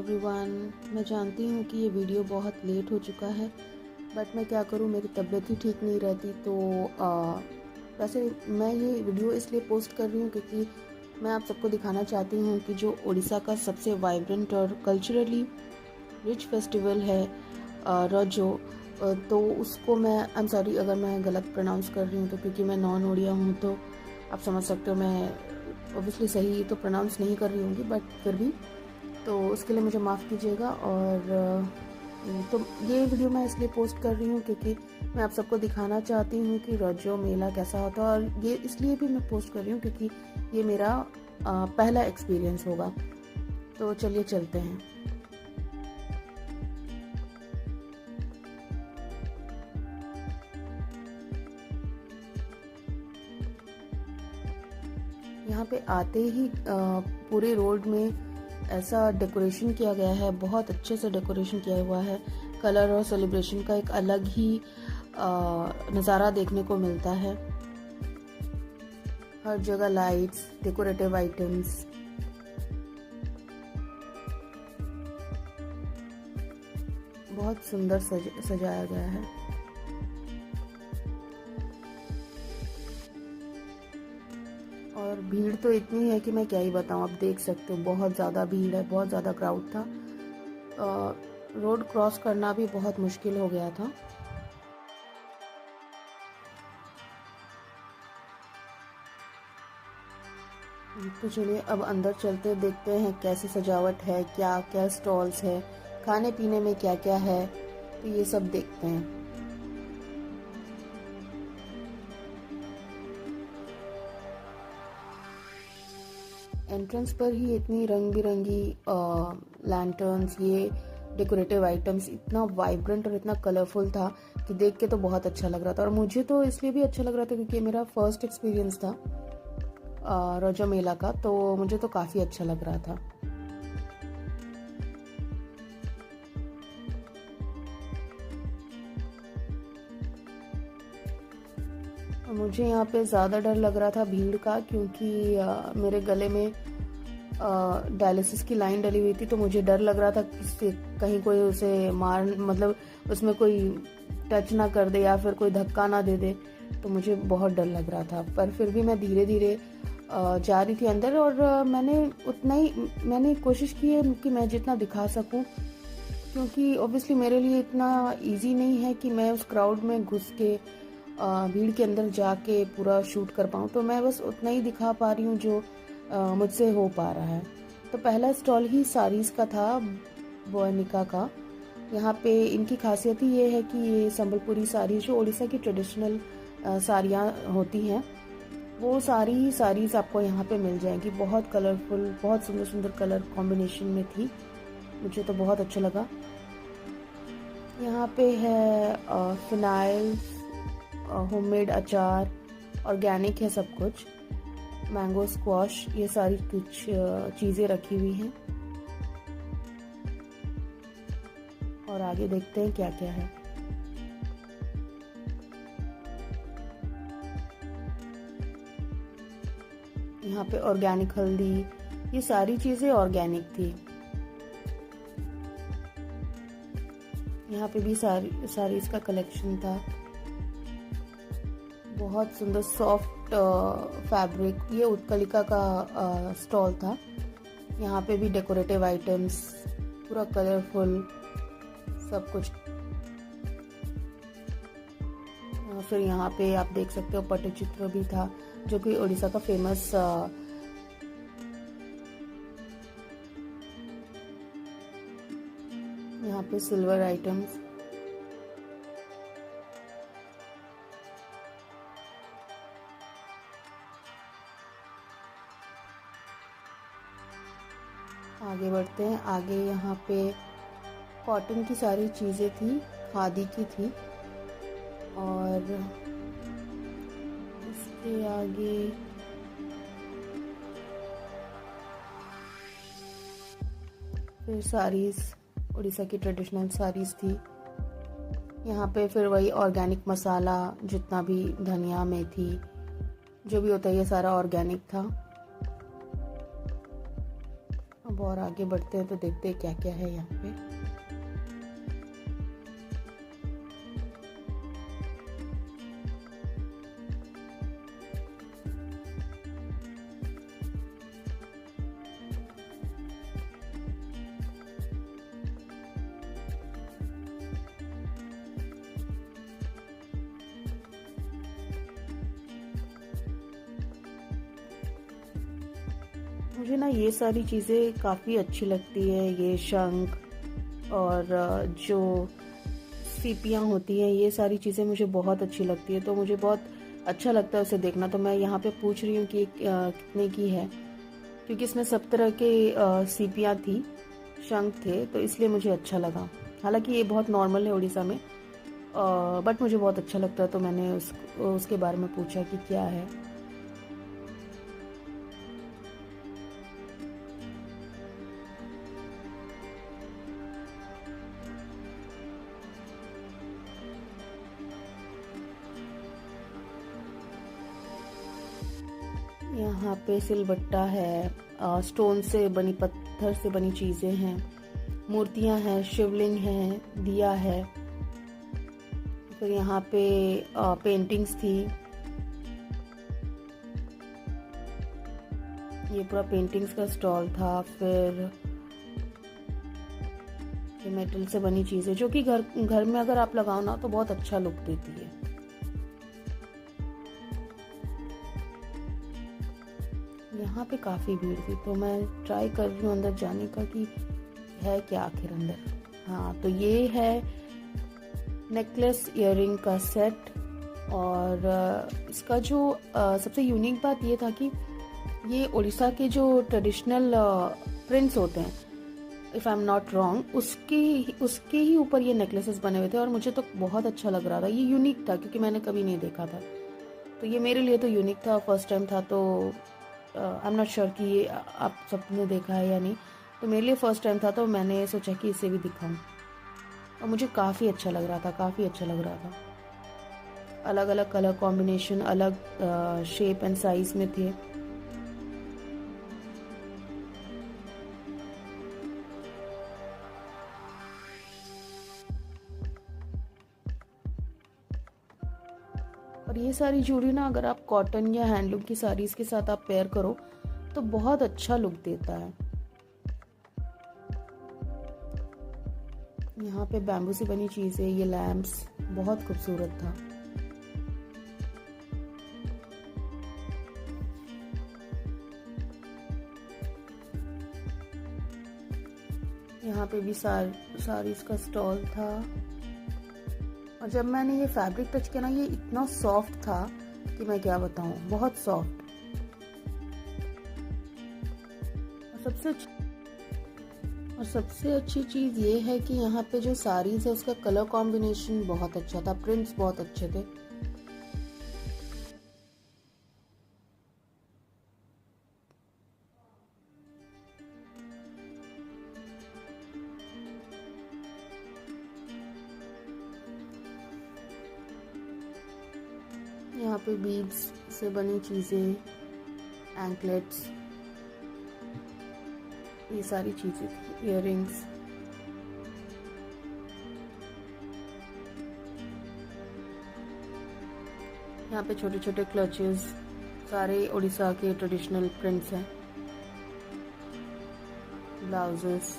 Everyone. मैं जानती हूँ कि ये वीडियो बहुत लेट हो चुका है, बट मैं क्या करूँ, मेरी तबीयत ही ठीक नहीं रहती। तो वैसे मैं ये वीडियो इसलिए पोस्ट कर रही हूँ क्योंकि मैं आप सबको दिखाना चाहती हूँ कि जो उड़ीसा का सबसे वाइब्रेंट और कल्चरली रिच फेस्टिवल है रजो, तो उसको मैं आई एम सॉरी अगर मैं गलत प्रोनाउंस कर रही हूँ, तो क्योंकि मैं नॉन उड़िया हूँ तो आप समझ सकते हो मैं ऑब्वियसली सही तो प्रोनाउंस नहीं कर रही होंगी, बट फिर भी तो उसके लिए मुझे माफ़ कीजिएगा। और तो ये वीडियो मैं इसलिए पोस्ट कर रही हूँ क्योंकि मैं आप सबको दिखाना चाहती हूँ कि रजो मेला कैसा होता है, और ये इसलिए भी मैं पोस्ट कर रही हूँ क्योंकि ये मेरा पहला एक्सपीरियंस होगा। तो चलिए चलते हैं। यहाँ पे आते ही पूरे रोड में ऐसा डेकोरेशन किया गया है, बहुत अच्छे से डेकोरेशन किया हुआ है। कलर और सेलिब्रेशन का एक अलग ही नज़ारा देखने को मिलता है। हर जगह लाइट्स, डेकोरेटिव आइटम्स, बहुत सुंदर सजाया गया है। और भीड़ तो इतनी है कि मैं क्या ही बताऊं, आप देख सकते हो बहुत ज़्यादा भीड़ है, बहुत ज़्यादा क्राउड था। रोड क्रॉस करना भी बहुत मुश्किल हो गया था। तो चलिए अब अंदर चलते देखते हैं कैसी सजावट है, क्या क्या स्टॉल्स है, खाने पीने में क्या क्या है, तो ये सब देखते हैं। एंट्रेंस पर ही इतनी रंग बिरंगी लैंटर्न्स, ये डेकोरेटिव आइटम्स इतना वाइब्रेंट और इतना कलरफुल था कि देख के तो बहुत अच्छा लग रहा था। और मुझे तो इसलिए भी अच्छा लग रहा था क्योंकि मेरा फर्स्ट एक्सपीरियंस था रजो मेला का, तो मुझे तो काफ़ी अच्छा लग रहा था। मुझे यहाँ पे ज़्यादा डर लग रहा था भीड़ का, क्योंकि मेरे गले में डायलिसिस की लाइन डली हुई थी, तो मुझे डर लग रहा था कि कहीं कोई उसे मार, मतलब उसमें कोई टच ना कर दे या फिर कोई धक्का ना दे दे, तो मुझे बहुत डर लग रहा था। पर फिर भी मैं धीरे धीरे जा रही थी अंदर, और मैंने कोशिश की है कि मैं जितना दिखा सकूं, क्योंकि ऑब्वियसली मेरे लिए इतना इजी नहीं है कि मैं उस क्राउड में घुस के भीड़ के अंदर जाके पूरा शूट कर पाऊँ। तो मैं बस उतना ही दिखा पा रही हूँ जो मुझसे हो पा रहा है। तो पहला स्टॉल ही साड़ीज़ का था, बोयनिका का। यहाँ पे इनकी खासियत ही ये है कि ये संबलपुरी साड़ी, जो उड़ीसा की ट्रेडिशनल साड़ियाँ होती हैं, वो सारी ही साड़ीज़ आपको यहाँ पे मिल जाएंगी। बहुत कलरफुल, बहुत सुंदर सुंदर कलर कॉम्बिनेशन में थी, मुझे तो बहुत अच्छा लगा। यहाँ पे है फिनाइल, होममेड अचार, ऑर्गेनिक है सब कुछ, मैंगो स्क्वाश, ये सारी कुछ चीज़ें रखी हुई हैं। और आगे देखते हैं क्या क्या है। यहाँ पे ऑर्गेनिक हल्दी, ये सारी चीज़ें ऑर्गेनिक थी। यहाँ पे भी सारी इसका कलेक्शन था। बहुत सुंदर सॉफ्ट फैब्रिक, ये उत्कलिका का स्टॉल था। यहाँ पे भी डेकोरेटिव आइटम्स, पूरा कलरफुल सब कुछ। फिर यहाँ पे आप देख सकते हो पट्टचित्र भी था, जो कि उड़ीसा का फेमस यहाँ पे सिल्वर आइटम्स। आगे बढ़ते हैं। आगे यहाँ पे कॉटन की सारी चीज़ें थी, खादी की थी। और इसके आगे फिर साड़ीज़, उड़ीसा की ट्रेडिशनल साड़ीज़ थी। यहाँ पे फिर वही ऑर्गेनिक मसाला, जितना भी धनिया, मेथी, जो भी होता है, ये सारा ऑर्गेनिक था। अब और आगे बढ़ते हैं तो देखते हैं क्या क्या है यहाँ पे। मुझे ना ये सारी चीज़ें काफ़ी अच्छी लगती है, ये शंख और जो सीपियाँ होती हैं, ये सारी चीज़ें मुझे बहुत अच्छी लगती है। तो मुझे बहुत अच्छा लगता है उसे देखना। तो मैं यहाँ पे पूछ रही हूँ कि कितने की है, क्योंकि इसमें सब तरह के सीपियाँ थी, शंख थे, तो इसलिए मुझे अच्छा लगा। हालांकि ये बहुत नॉर्मल है उड़ीसा में, बट मुझे बहुत अच्छा लगता है, तो मैंने उसके बारे में पूछा कि क्या है। यहाँ पे सिलबट्टा है, स्टोन से बनी, पत्थर से बनी चीज़ें हैं, मूर्तियाँ हैं, शिवलिंग है, दिया है। फिर यहाँ पे पेंटिंग्स थी, ये पूरा पेंटिंग्स का स्टॉल था। फिर ये मेटल से बनी चीज़ें जो कि घर में अगर आप लगाओ ना तो बहुत अच्छा लुक देती है। यहाँ पे काफ़ी भीड़ थी, तो मैं ट्राई कर रही हूँ अंदर जाने का कि है क्या आखिर अंदर। हाँ, तो ये है नेकलेस इयररिंग का सेट। और इसका जो सबसे यूनिक बात ये था कि ये उड़ीसा के जो ट्रेडिशनल प्रिंट्स होते हैं, if I am not wrong, उसके ही ऊपर ये नेकलेसेस बने हुए थे। और मुझे तो बहुत अच्छा लग रहा था, ये यूनिक था क्योंकि मैंने कभी नहीं देखा था। तो ये मेरे लिए तो यूनिक था, फर्स्ट टाइम था। तो आई एम नॉट श्योर कि ये आप सबने देखा है या नहीं। तो मेरे लिए फर्स्ट टाइम था, तो मैंने सोचा कि इसे भी दिखाऊं, और मुझे काफ़ी अच्छा लग रहा था, काफ़ी अच्छा लग रहा था। अलग अलग कलर कॉम्बिनेशन, अलग शेप एंड साइज में थे। और ये सारी ज्वेलरी ना, अगर आप कॉटन या हैंडलूम की साड़ीज़ के साथ आप पेयर करो तो बहुत अच्छा लुक देता है। यहाँ पे बैम्बू से बनी चीज़ें, ये लैम्प्स बहुत खूबसूरत था। यहाँ पे भी साड़ीज़ का स्टॉल था। और जब मैंने ये फैब्रिक टच किया ना, ये इतना सॉफ्ट था कि मैं क्या बताऊँ, बहुत सॉफ्ट। और सबसे अच्छी चीज़ ये है कि यहाँ पे जो साड़ीज़ है उसका कलर कॉम्बिनेशन बहुत अच्छा था, प्रिंट्स बहुत अच्छे थे। यहाँ पे बीड्स से बनी चीज़ें, एंकलेट्स, ये सारी चीज़ें थी, इयररिंग्स। यहाँ पे छोटे छोटे क्लचेस, सारे उड़ीसा के ट्रेडिशनल प्रिंट्स हैं, ब्लाउजेस।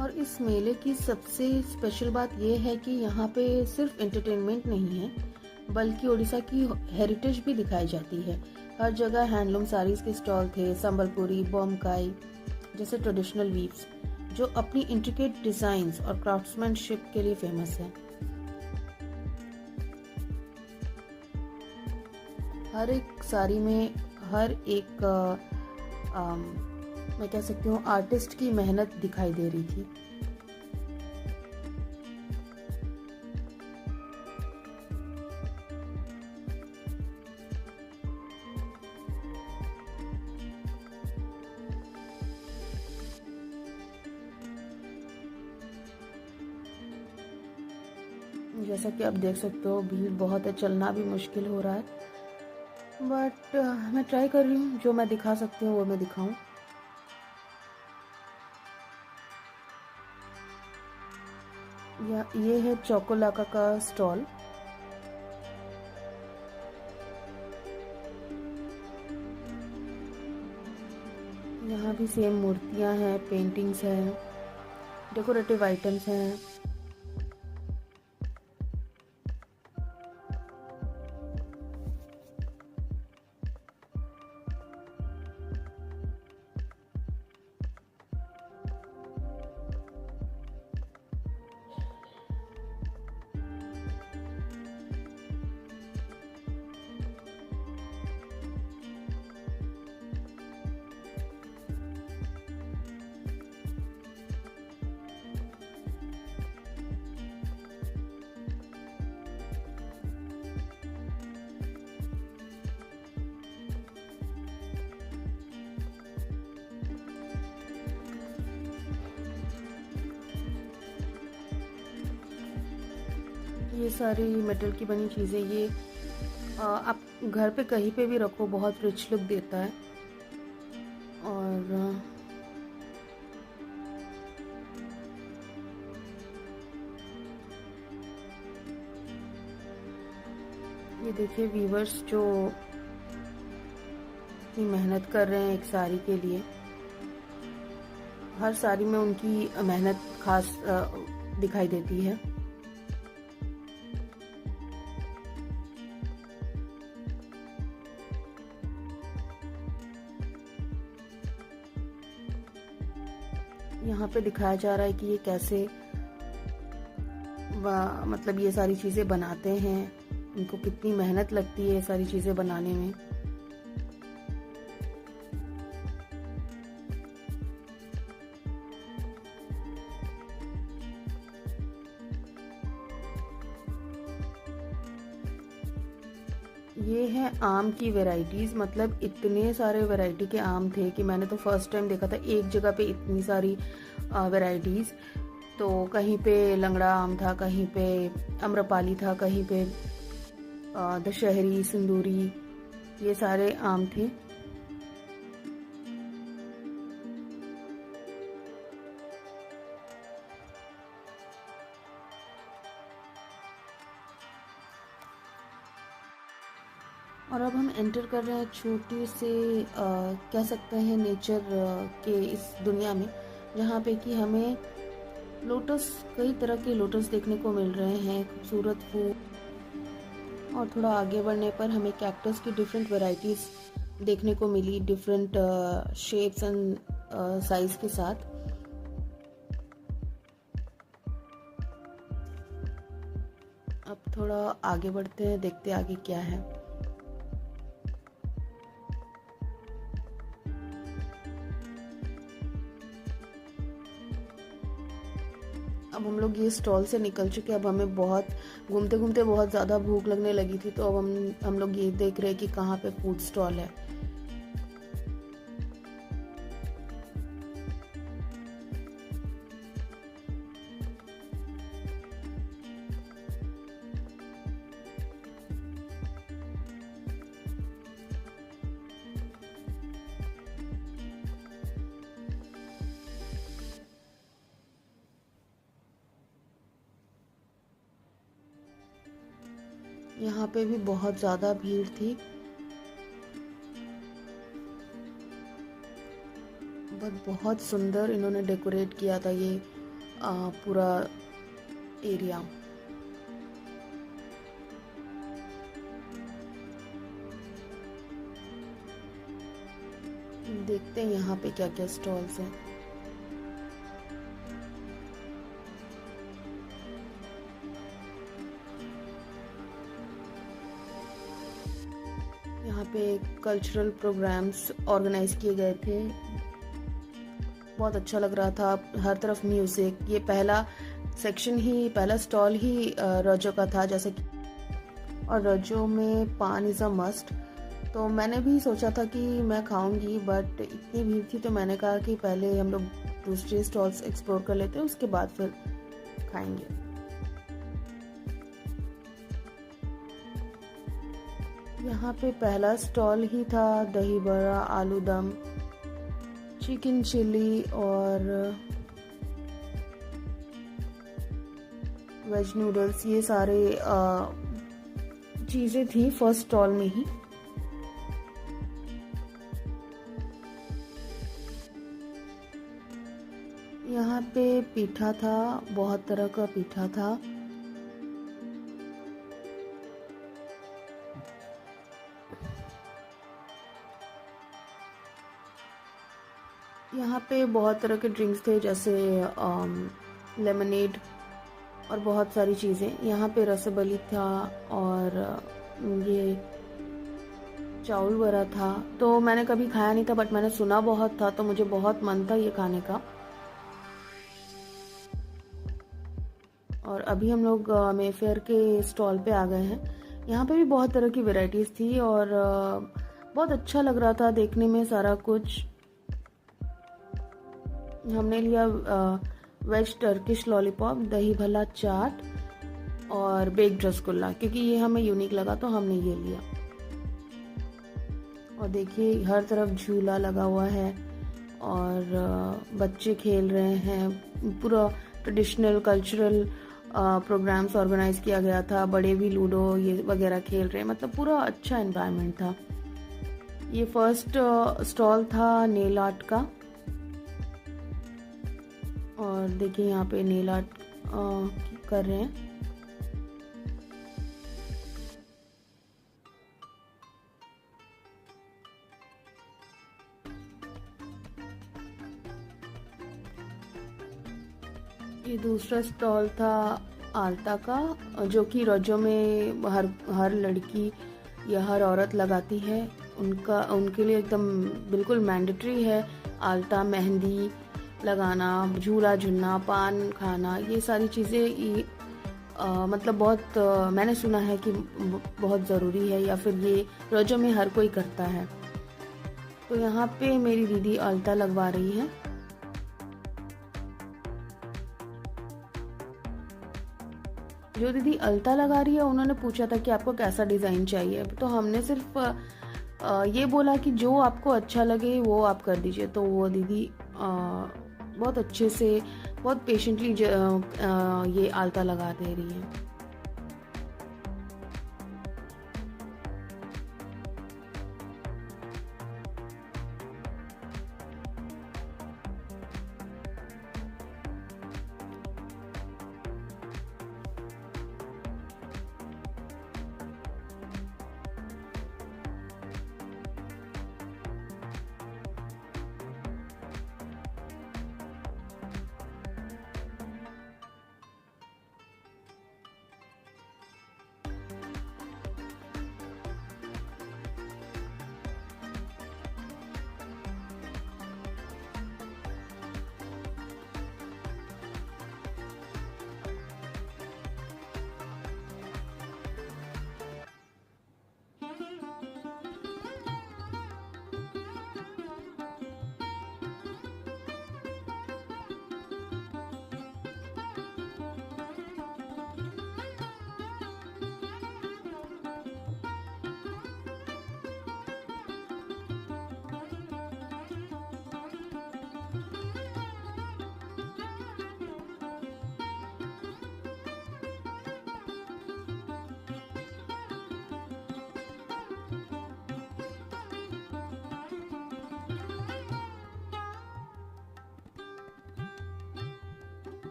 और इस मेले की सबसे स्पेशल बात यह है कि यहाँ पे सिर्फ एंटरटेनमेंट नहीं है, बल्कि उड़ीसा की हेरिटेज भी दिखाई जाती है। हर जगह हैंडलूम साड़ीज़ के स्टॉल थे, संबलपुरी, बोमकाई जैसे ट्रेडिशनल वीव्स जो अपनी इंट्रिकेट डिज़ाइंस और क्राफ्ट्समैनशिप के लिए फेमस है। हर एक साड़ी में हर एक मैं कह सकती हूँ आर्टिस्ट की मेहनत दिखाई दे रही थी। जैसा कि आप देख सकते हो भीड़ बहुत है, चलना भी मुश्किल हो रहा है, बट मैं ट्राई कर रही हूँ जो मैं दिखा सकती हूँ वो मैं दिखाऊँ। ये है चोकोलाका का स्टॉल। यहाँ भी सेम मूर्तियाँ हैं, पेंटिंग्स हैं, डेकोरेटिव आइटम्स हैं। ये सारी मेटल की बनी चीज़ें, ये आप घर पे कहीं पे भी रखो, बहुत रिच लुक देता है। और ये देखिए वीवर्स जो इतनी मेहनत कर रहे हैं एक साड़ी के लिए। हर साड़ी में उनकी मेहनत खास दिखाई देती है। यहाँ पे दिखाया जा रहा है कि ये कैसे मतलब ये सारी चीज़ें बनाते हैं, उनको कितनी मेहनत लगती है ये सारी चीज़ें बनाने में। ये है आम की वैरायटीज़, मतलब इतने सारे वैरायटी के आम थे कि मैंने तो फर्स्ट टाइम देखा था एक जगह पे इतनी सारी वैरायटीज़। तो कहीं पे लंगड़ा आम था, कहीं पे अम्रपाली था, कहीं पे दशहरी, सिंदूरी, ये सारे आम थे। और अब हम एंटर कर रहे हैं छोटी से कह सकते हैं नेचर के इस दुनिया में, जहाँ पे कि हमें लोटस, कई तरह के लोटस देखने को मिल रहे हैं, खूबसूरत फूल। और थोड़ा आगे बढ़ने पर हमें कैक्टस की डिफरेंट वैरायटीज देखने को मिली, डिफरेंट शेप्स एंड साइज के साथ। अब थोड़ा आगे बढ़ते हैं, देखते हैं आगे क्या है। अब हम लोग ये स्टॉल से निकल चुके हैं। अब हमें बहुत घूमते घूमते बहुत ज़्यादा भूख लगने लगी थी, तो अब हम लोग ये देख रहे हैं कि कहाँ पे फूड स्टॉल है। यहाँ पे भी बहुत ज़्यादा भीड़ थी, बट बहुत सुंदर इन्होंने डेकोरेट किया था ये पूरा एरिया। देखते हैं यहाँ पे क्या क्या स्टॉल्स हैं। यहाँ पे कल्चरल प्रोग्राम्स ऑर्गेनाइज किए गए थे, बहुत अच्छा लग रहा था। हर तरफ म्यूजिक। ये पहला सेक्शन ही, पहला स्टॉल ही रजो का था, जैसे कि, और रजो में पान इज़ अ मस्ट। तो मैंने भी सोचा था कि मैं खाऊंगी, बट इतनी भीड़ थी तो मैंने कहा कि पहले हम लोग दूसरे स्टॉल्स एक्सप्लोर कर लेते हैं, उसके बाद फिर खाएंगे। यहाँ पे पहला स्टॉल ही था दही बड़ा, आलू दम, चिकन चिली और वेज नूडल्स, ये सारे चीज़ें थी फर्स्ट स्टॉल में ही। यहाँ पे पीठा था, बहुत तरह का पीठा था। यहाँ पे बहुत तरह के ड्रिंक्स थे, जैसे लेमनेड और बहुत सारी चीज़ें। यहाँ पे रसबली था और ये चावल बड़ा था। तो मैंने कभी खाया नहीं था, बट मैंने सुना बहुत था, तो मुझे बहुत मन था ये खाने का। और अभी हम लोग मेफेयर के स्टॉल पे आ गए हैं। यहाँ पे भी बहुत तरह की वैरायटीज़ थी और बहुत अच्छा लग रहा था देखने में सारा कुछ। हमने लिया वेज टर्किश लॉलीपॉप, दही भल्ला चाट और बेक्ड रसगुल्ला, क्योंकि ये हमें यूनिक लगा तो हमने ये लिया। और देखिए हर तरफ झूला लगा हुआ है और बच्चे खेल रहे हैं। पूरा ट्रेडिशनल कल्चरल प्रोग्राम्स ऑर्गेनाइज किया गया था। बड़े भी लूडो ये वगैरह खेल रहे हैं, मतलब पूरा अच्छा एनवायरनमेंट था। ये फर्स्ट स्टॉल था नेल आर्ट का। और देखिए यहाँ पे नेल आर्ट कर रहे हैं। ये दूसरा स्टॉल था आलता का, जो कि रोजो में हर लड़की या हर औरत लगाती है। उनके लिए एकदम बिल्कुल मैंडेटरी है आलता, मेहंदी लगाना, झूला झूलना, पान खाना, ये सारी चीज़ें मतलब बहुत मैंने सुना है कि बहुत ज़रूरी है, या फिर ये रोजो में हर कोई करता है। तो यहाँ पे मेरी दीदी आलता लगवा रही है। जो दीदी अलता लगा रही है, उन्होंने पूछा था कि आपको कैसा डिज़ाइन चाहिए, तो हमने सिर्फ ये बोला कि जो आपको अच्छा लगे वो आप कर दीजिए। तो वो दीदी बहुत अच्छे से, बहुत पेशेंटली ये आलता लगा दे रही है।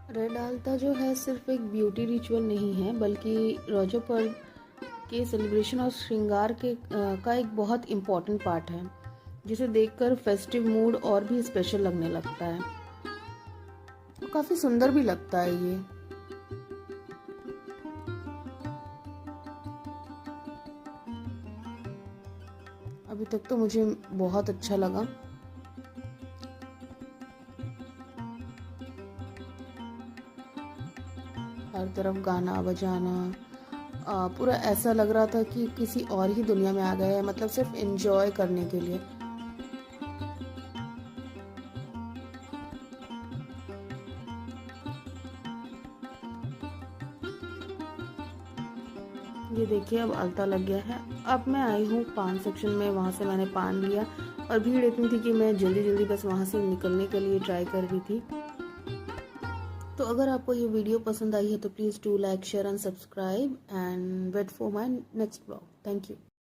रेड आलता जो है सिर्फ एक ब्यूटी रिचुअल नहीं है, बल्कि रोजो पर्व के सेलिब्रेशन और श्रृंगार का एक बहुत इम्पॉर्टेंट पार्ट है, जिसे देखकर फेस्टिव मूड और भी स्पेशल लगने लगता है। काफ़ी सुंदर भी लगता है ये। अभी तक तो मुझे बहुत अच्छा लगा। हर तरफ गाना बजाना, पूरा ऐसा लग रहा था कि किसी और ही दुनिया में आ गए हैं, मतलब सिर्फ एंजॉय करने के लिए। ये देखिए अब अलता लग गया है। अब मैं आई हूँ पान सेक्शन में, वहाँ से मैंने पान लिया और भीड़ इतनी थी कि मैं जल्दी जल्दी बस वहाँ से निकलने के लिए ट्राई कर रही थी। तो अगर आपको ये वीडियो पसंद आई है तो please do like, share and subscribe and wait for my next blog. Thank you.